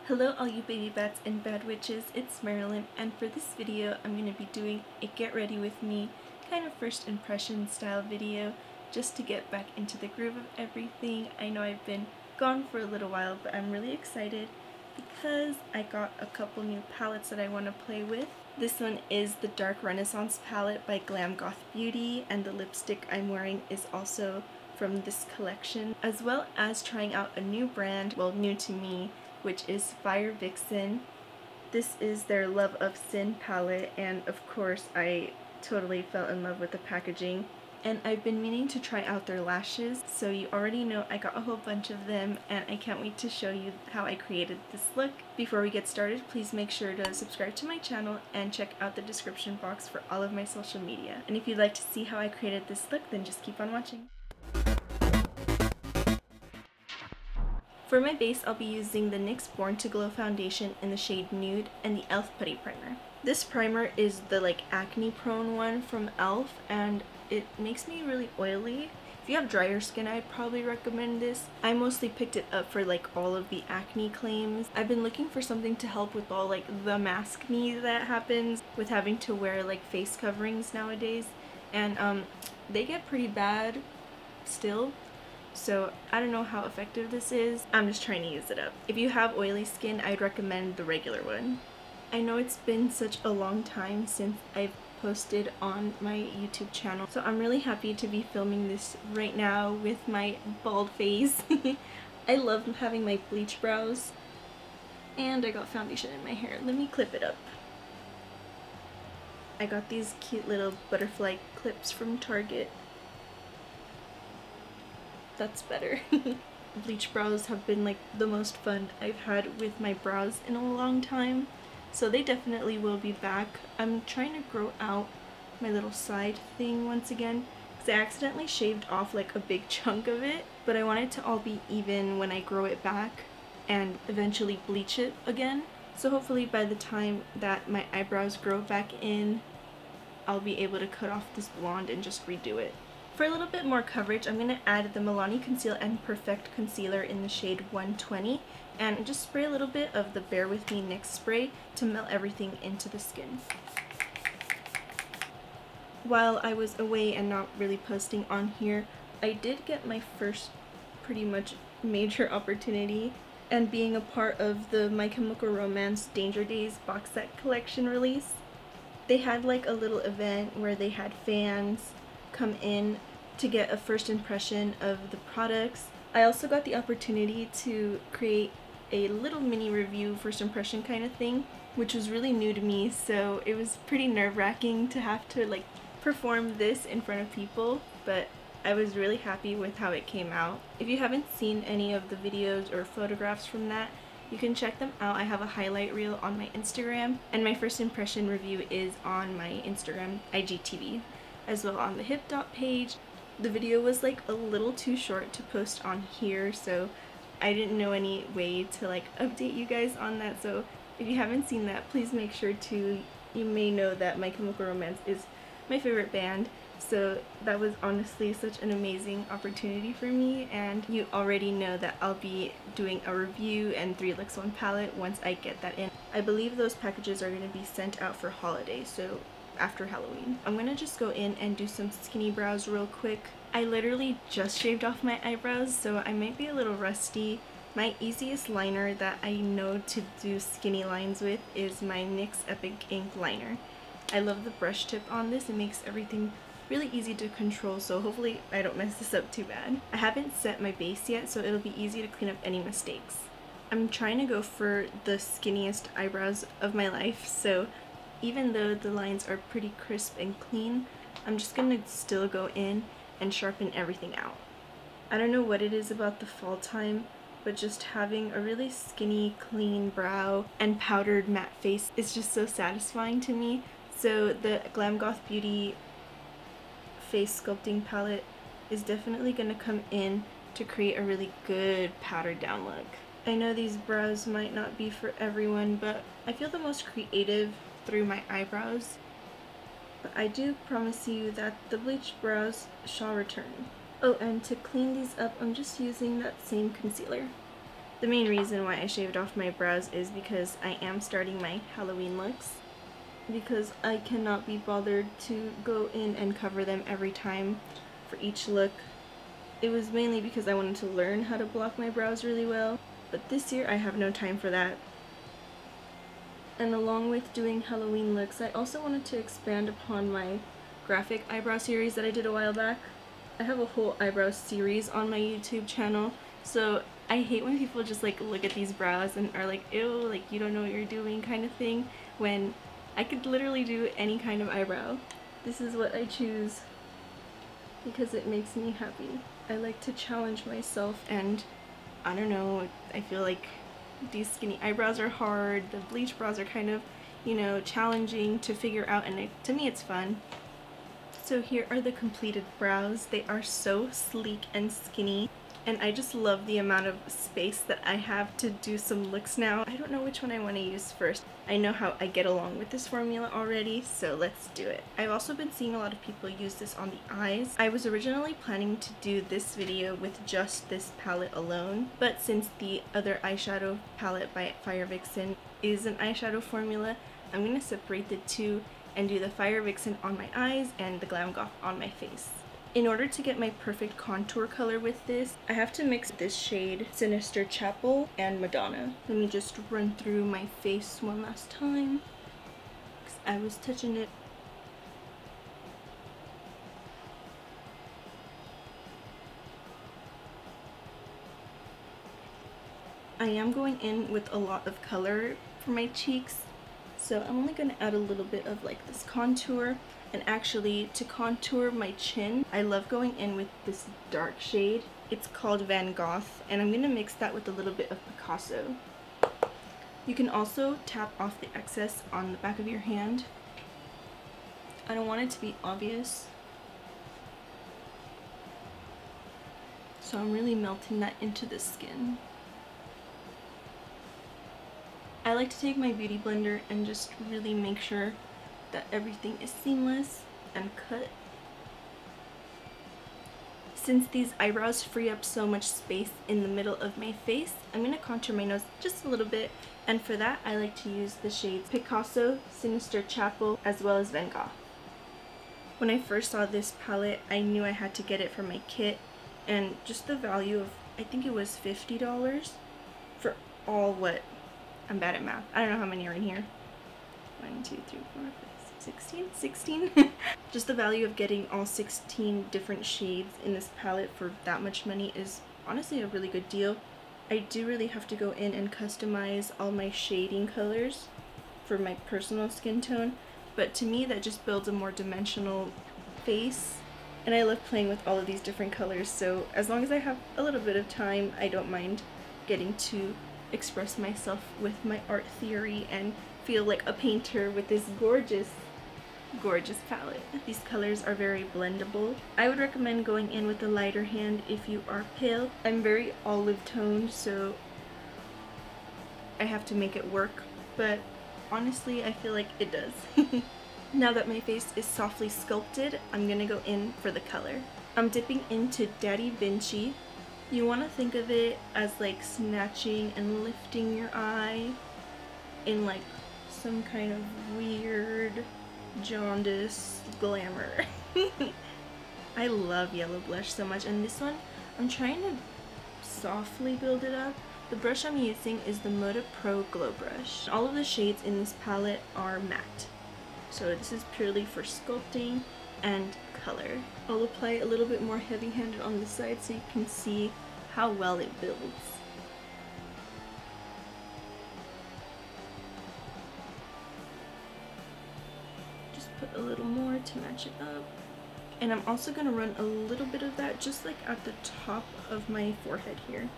Hello all you baby bats and bad witches, it's Marilyn, and for this video I'm going to be doing a get ready with me kind of first impression style video just to get back into the groove of everything. I know I've been gone for a little while, but I'm really excited because I got a couple new palettes that I want to play with. This one is the Dark Renaissance palette by Glam Goth Beauty, and the lipstick I'm wearing is also from this collection, as well as trying out a new brand, well, new to me, which is Firevixen. This is their Love of Sin palette, and of course I totally fell in love with the packaging. And I've been meaning to try out their lashes, so you already know I got a whole bunch of them, and I can't wait to show you how I created this look. Before we get started, please make sure to subscribe to my channel and check out the description box for all of my social media. And if you'd like to see how I created this look, then just keep on watching. For my base, I'll be using the NYX Born to Glow foundation in the shade Nude and the e.l.f. Putty Primer. This primer is the acne prone one from e.l.f. and it makes me really oily. If you have drier skin, I'd probably recommend this. I mostly picked it up for all of the acne claims. I've been looking for something to help with all the maskne that happens with having to wear face coverings nowadays, and they get pretty bad still. So I don't know how effective this is. I'm just trying to use it up. If you have oily skin, I'd recommend the regular one. I know it's been such a long time since I've posted on my YouTube channel, so I'm really happy to be filming this right now with my bald face. I love having my bleach brows, and I got foundation in my hair. Let me clip it up. I got these cute little butterfly clips from Target. That's better. Bleach brows have been the most fun I've had with my brows in a long time, so they definitely will be back. I'm trying to grow out my little side thing once again because I accidentally shaved off a big chunk of it, but I want it to all be even when I grow it back and eventually bleach it again. So hopefully by the time that my eyebrows grow back in, I'll be able to cut off this blonde and just redo it. For a little bit more coverage, I'm going to add the Milani Conceal and Perfect Concealer in the shade 120 and just spray a little bit of the Bear With Me NYX spray to melt everything into the skin. While I was away and not really posting on here, I did get my first pretty much major opportunity, and being a part of the My Chemical Romance Danger Days box set collection release. They had a little event where they had fans come in to get a first impression of the products. I also got the opportunity to create a little mini review first impression kind of thing, which was really new to me, so it was pretty nerve-wracking to have to perform this in front of people, but I was really happy with how it came out. If you haven't seen any of the videos or photographs from that, you can check them out. I have a highlight reel on my Instagram, and my first impression review is on my Instagram IGTV, as well on the Hip Dot page. The video was a little too short to post on here, so I didn't know any way to update you guys on that, so if you haven't seen that, please make sure to. You may know that My Chemical Romance is my favorite band, so that was honestly such an amazing opportunity for me, and you already know that I'll be doing a review and 3 looks 1 palette once I get that in. I believe those packages are going to be sent out for holiday, so after Halloween. I'm gonna just go in and do some skinny brows real quick. I literally just shaved off my eyebrows, so I might be a little rusty. My easiest liner that I know to do skinny lines with is my NYX Epic Ink liner. I love the brush tip on this. It makes everything really easy to control, so hopefully I don't mess this up too bad. I haven't set my base yet, so it'll be easy to clean up any mistakes. I'm trying to go for the skinniest eyebrows of my life, so even though the lines are pretty crisp and clean, I'm just gonna still go in and sharpen everything out. I don't know what it is about the fall time, but just having a really skinny, clean brow and powdered matte face is just so satisfying to me. So the Glam Goth Beauty face sculpting palette is definitely gonna come in to create a really good powdered down look. I know these brows might not be for everyone, but I feel the most creative through my eyebrows, but I do promise you that the bleached brows shall return. Oh, and to clean these up, I'm just using that same concealer. The main reason why I shaved off my brows is because I am starting my Halloween looks. Because I cannot be bothered to go in and cover them every time for each look. It was mainly because I wanted to learn how to block my brows really well, but this year I have no time for that. And along with doing Halloween looks, I also wanted to expand upon my graphic eyebrow series that I did a while back. I have a whole eyebrow series on my YouTube channel, so I hate when people just like look at these brows and are like, ew, like you don't know what you're doing kind of thing, when I could literally do any kind of eyebrow. This is what I choose because it makes me happy. I like to challenge myself, and I don't know, I feel like these skinny eyebrows are hard, the bleach brows are kind of, you know, challenging to figure out, and to me it's fun. So here are the completed brows. They are so sleek and skinny, and I just love the amount of space that I have to do some looks now. I don't know which one I want to use first. I know how I get along with this formula already, so let's do it. I've also been seeing a lot of people use this on the eyes. I was originally planning to do this video with just this palette alone, but since the other eyeshadow palette by Firevixen is an eyeshadow formula, I'm going to separate the two and do the Firevixen on my eyes and the Glam Goth on my face. In order to get my perfect contour color with this, I have to mix this shade Sinister Chapel and Madonna. Let me just run through my face one last time, because I was touching it. I am going in with a lot of color for my cheeks, so I'm only going to add a little bit of like this contour. And actually, to contour my chin, I love going in with this dark shade. It's called Van Gogh, and I'm going to mix that with a little bit of Picasso. You can also tap off the excess on the back of your hand. I don't want it to be obvious, so I'm really melting that into the skin. I like to take my beauty blender and just really make sure that everything is seamless and cut. Since these eyebrows free up so much space in the middle of my face, I'm going to contour my nose just a little bit, and for that I like to use the shades Picasso, Sinister Chapel, as well as Van Gogh. When I first saw this palette, I knew I had to get it for my kit, and just the value of, I think it was $50 for all what, I'm bad at math, I don't know how many are in here. 1, 2, 3, 4, 5, 16? Just the value of getting all 16 different shades in this palette for that much money is honestly a really good deal. I do really have to go in and customize all my shading colors for my personal skin tone, but to me that just builds a more dimensional face, and I love playing with all of these different colors, so as long as I have a little bit of time, I don't mind getting to express myself with my art theory and feel like a painter with this gorgeous palette. These colors are very blendable. I would recommend going in with a lighter hand if you are pale. I'm very olive toned, so I have to make it work, but honestly I feel like it does. Now that my face is softly sculpted, I'm gonna go in for the color. I'm dipping into Daddy Vinci. You want to think of it as like snatching and lifting your eye in like some kind of weird jaundice glamour. I love yellow blush so much, and this one I'm trying to softly build it up. The brush I'm using is the Moda Pro Glow Brush. All of the shades in this palette are matte, so this is purely for sculpting and color. I'll apply a little bit more heavy-handed on the side so you can see how well it builds. Put a little more to match it up, and I'm also going to run a little bit of that just like at the top of my forehead here.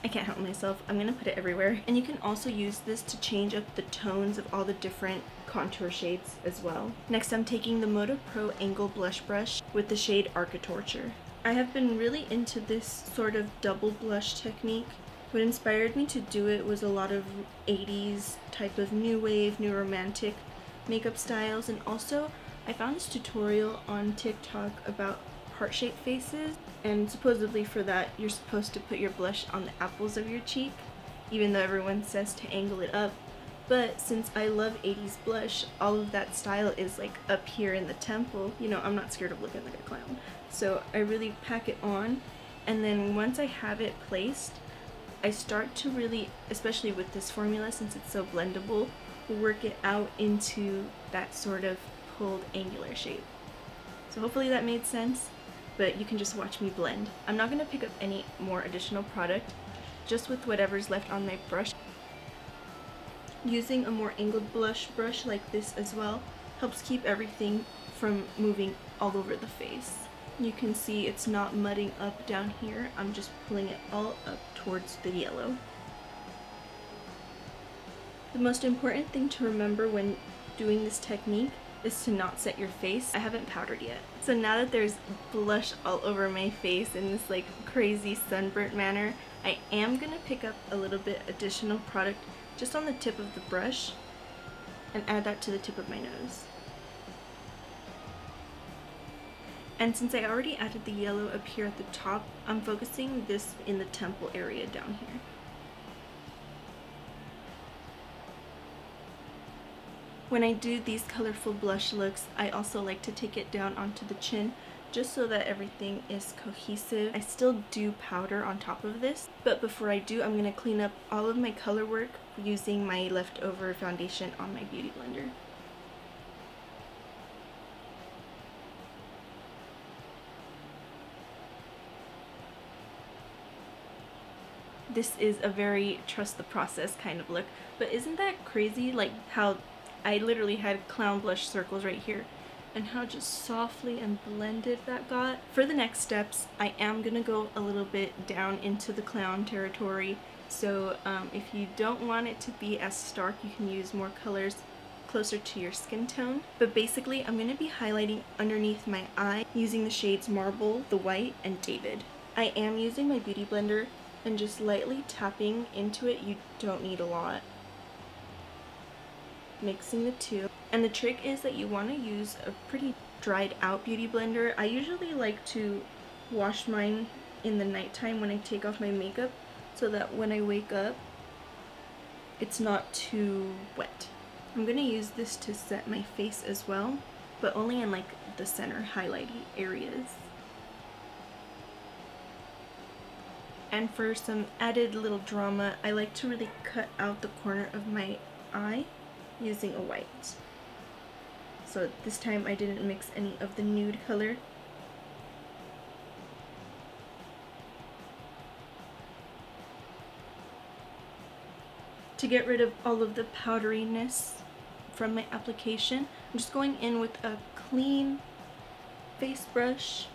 I can't help myself, I'm going to put it everywhere. And you can also use this to change up the tones of all the different contour shades as well. Next I'm taking the Moda Pro Angle Blush Brush with the shade Architorture. I have been really into this sort of double blush technique. What inspired me to do it was a lot of 80s type of new wave, new romantic makeup styles, and also I found this tutorial on TikTok about heart-shaped faces, and supposedly for that you're supposed to put your blush on the apples of your cheek, even though everyone says to angle it up. But since I love 80s blush, all of that style is like up here in the temple. You know, I'm not scared of looking like a clown. So I really pack it on, and then once I have it placed, I start to really, especially with this formula since it's so blendable, work it out into that sort of pulled angular shape. So hopefully that made sense, but you can just watch me blend. I'm not going to pick up any more additional product, just with whatever's left on my brush. Using a more angled blush brush like this as well helps keep everything from moving all over the face. You can see it's not mudding up down here, I'm just pulling it all up towards the yellow. The most important thing to remember when doing this technique is to not set your face. I haven't powdered yet. So now that there's blush all over my face in this like crazy sunburnt manner, I am gonna pick up a little bit additional product just on the tip of the brush and add that to the tip of my nose. And since I already added the yellow up here at the top, I'm focusing this in the temple area down here. When I do these colorful blush looks, I also like to take it down onto the chin just so that everything is cohesive. I still do powder on top of this, but before I do, I'm going to clean up all of my color work using my leftover foundation on my beauty blender. This is a very trust the process kind of look, but isn't that crazy? Like how I literally had clown blush circles right here, and how just softly and blended that got. For the next steps, I am gonna go a little bit down into the clown territory, so if you don't want it to be as stark, you can use more colors closer to your skin tone. But basically, I'm gonna be highlighting underneath my eye using the shades Marble, The White, and David. I am using my beauty blender and just lightly tapping into it. You don't need a lot. Mixing the two. And the trick is that you want to use a pretty dried out beauty blender. I usually like to wash mine in the nighttime when I take off my makeup so that when I wake up it's not too wet. I'm going to use this to set my face as well, but only in like the center highlighty areas. And for some added little drama, I like to really cut out the corner of my eye using a white. So this time I didn't mix any of the nude color. To get rid of all of the powderiness from my application, I'm just going in with a clean face brush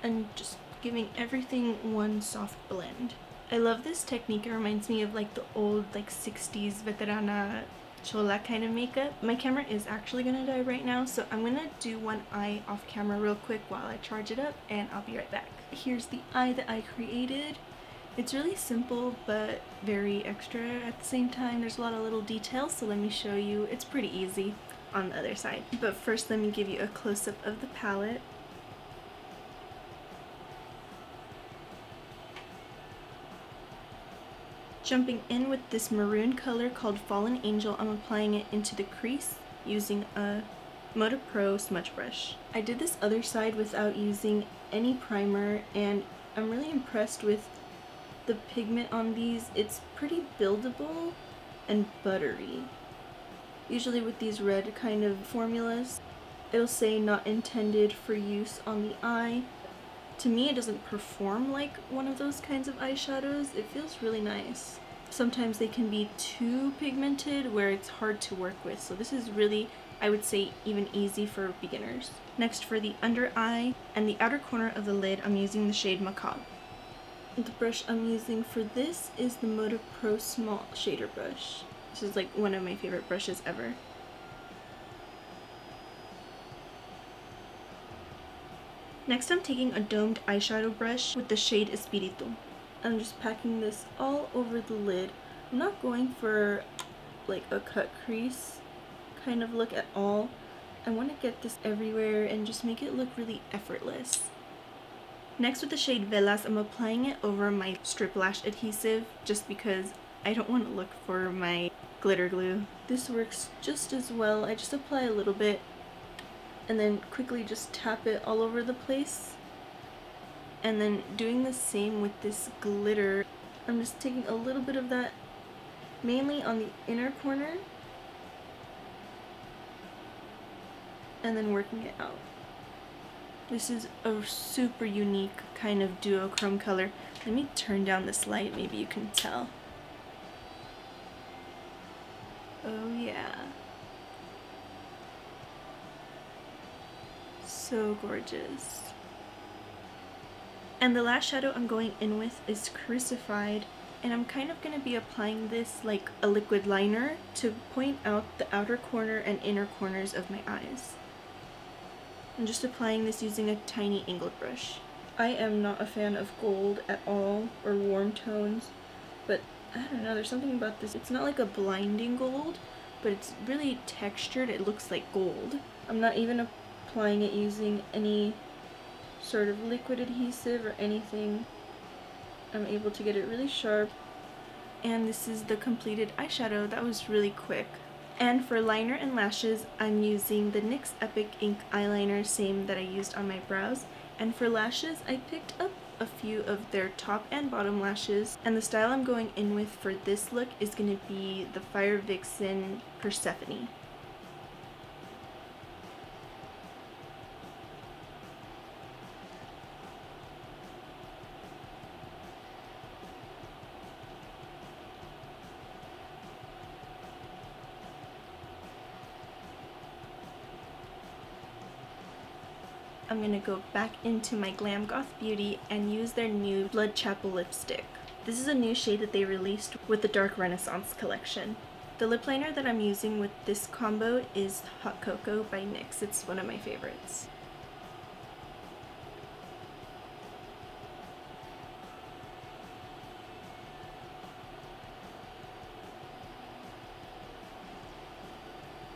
and just giving everything one soft blend. I love this technique. It reminds me of like the old like 60s veterana chola kind of makeup. My camera is actually gonna die right now, so I'm gonna do one eye off camera real quick while I charge it up, and I'll be right back. Here's the eye that I created. It's really simple but very extra at the same time. There's a lot of little details, so let me show you. It's pretty easy on the other side. But first let me give you a close-up of the palette. Jumping in with this maroon color called Fallen Angel, I'm applying it into the crease using a Moda Pro smudge brush. I did this other side without using any primer, and I'm really impressed with the pigment on these. It's pretty buildable and buttery. Usually with these red kind of formulas, it'll say not intended for use on the eye. To me, it doesn't perform like one of those kinds of eyeshadows. It feels really nice. Sometimes they can be too pigmented where it's hard to work with, so this is really, I would say, even easy for beginners. Next, for the under eye and the outer corner of the lid, I'm using the shade Macabre. The brush I'm using for this is the Moda Pro Small Shader Brush. This is like one of my favorite brushes ever. Next, I'm taking a domed eyeshadow brush with the shade Espiritu. I'm just packing this all over the lid. I'm not going for like a cut crease kind of look at all. I want to get this everywhere and just make it look really effortless. Next, with the shade Velas, I'm applying it over my strip lash adhesive just because I don't want to look for my glitter glue. This works just as well. I just apply a little bit and then quickly just tap it all over the place. And then doing the same with this glitter. I'm just taking a little bit of that, mainly on the inner corner, and then working it out. This is a super unique kind of duochrome color. Let me turn down this light, maybe you can tell. Oh yeah. So gorgeous. And the last shadow I'm going in with is Crucified, and I'm kind of going to be applying this like a liquid liner to point out the outer corner and inner corners of my eyes. I'm just applying this using a tiny angled brush. I am not a fan of gold at all, or warm tones, but I don't know, there's something about this. It's not like a blinding gold, but it's really textured. It looks like gold. I'm not even applying it using any sort of liquid adhesive or anything. I'm able to get it really sharp. And this is the completed eyeshadow. That was really quick. And for liner and lashes, I'm using the NYX Epic Ink eyeliner, same that I used on my brows. And for lashes, I picked up a few of their top and bottom lashes. And the style I'm going in with for this look is going to be the Firevixen Persephone. I'm going to go back into my Glam Goth Beauty and use their new Blood Chapel lipstick. This is a new shade that they released with the Dark Renaissance collection. The lip liner that I'm using with this combo is Hot Cocoa by NYX. It's one of my favorites.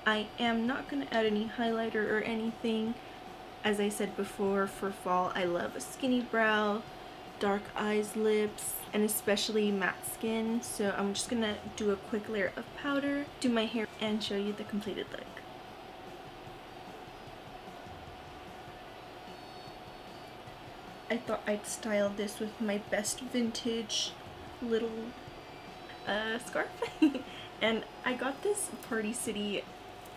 I am not going to add any highlighter or anything. As I said before, for fall I love a skinny brow, dark eyes, lips, and especially matte skin, so I'm just gonna do a quick layer of powder, do my hair, and show you the completed look. I thought I'd style this with my best vintage little scarf. And I got this Party City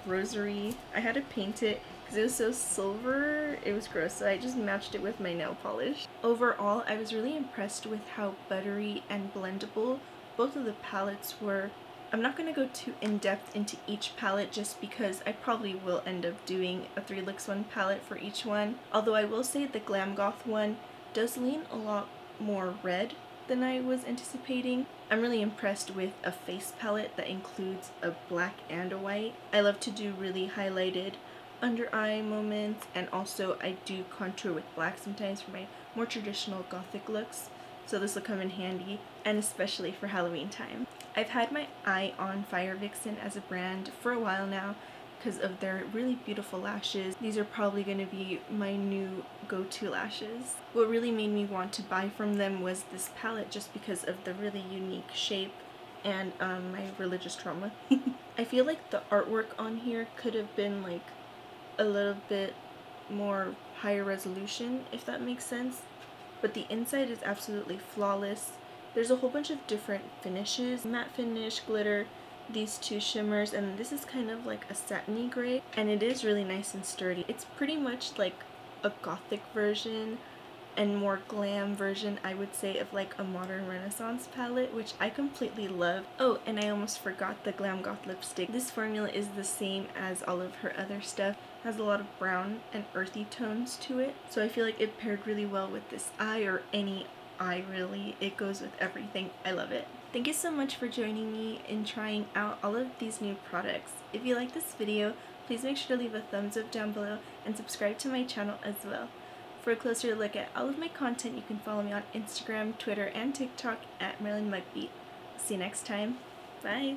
rosary. I had to paint it because it was so silver, it was gross, so I just matched it with my nail polish. Overall, I was really impressed with how buttery and blendable both of the palettes were. I'm not going to go too in-depth into each palette just because I probably will end up doing a 3 looks 1 palette for each one, although I will say the Glam Goth one does lean a lot more red than I was anticipating. I'm really impressed with a face palette that includes a black and a white. I love to do really highlighted under eye moments, and also I do contour with black sometimes for my more traditional gothic looks, so this will come in handy, and especially for Halloween time. I've had my eye on Firevixen as a brand for a while now because of their really beautiful lashes. These are probably going to be my new go-to lashes. What really made me want to buy from them was this palette just because of the really unique shape and my religious trauma. I feel like the artwork on here could have been like a little bit more higher resolution, if that makes sense, but the inside is absolutely flawless. There's a whole bunch of different finishes, matte finish, glitter, these 2 shimmers, and this is kind of like a satiny gray, and it is really nice and sturdy. It's pretty much like a gothic version and more glam version, I would say, of like a modern Renaissance palette, which I completely love. Oh, and I almost forgot the Glam Goth lipstick. This formula is the same as all of her other stuff. It has a lot of brown and earthy tones to it, so I feel like it paired really well with this eye, or any eye really. It goes with everything. I love it. Thank you so much for joining me in trying out all of these new products. If you like this video, please make sure to leave a thumbs up down below and subscribe to my channel as well. For a closer look at all of my content, you can follow me on Instagram, Twitter, and TikTok at MarilynMugbeat. See you next time. Bye!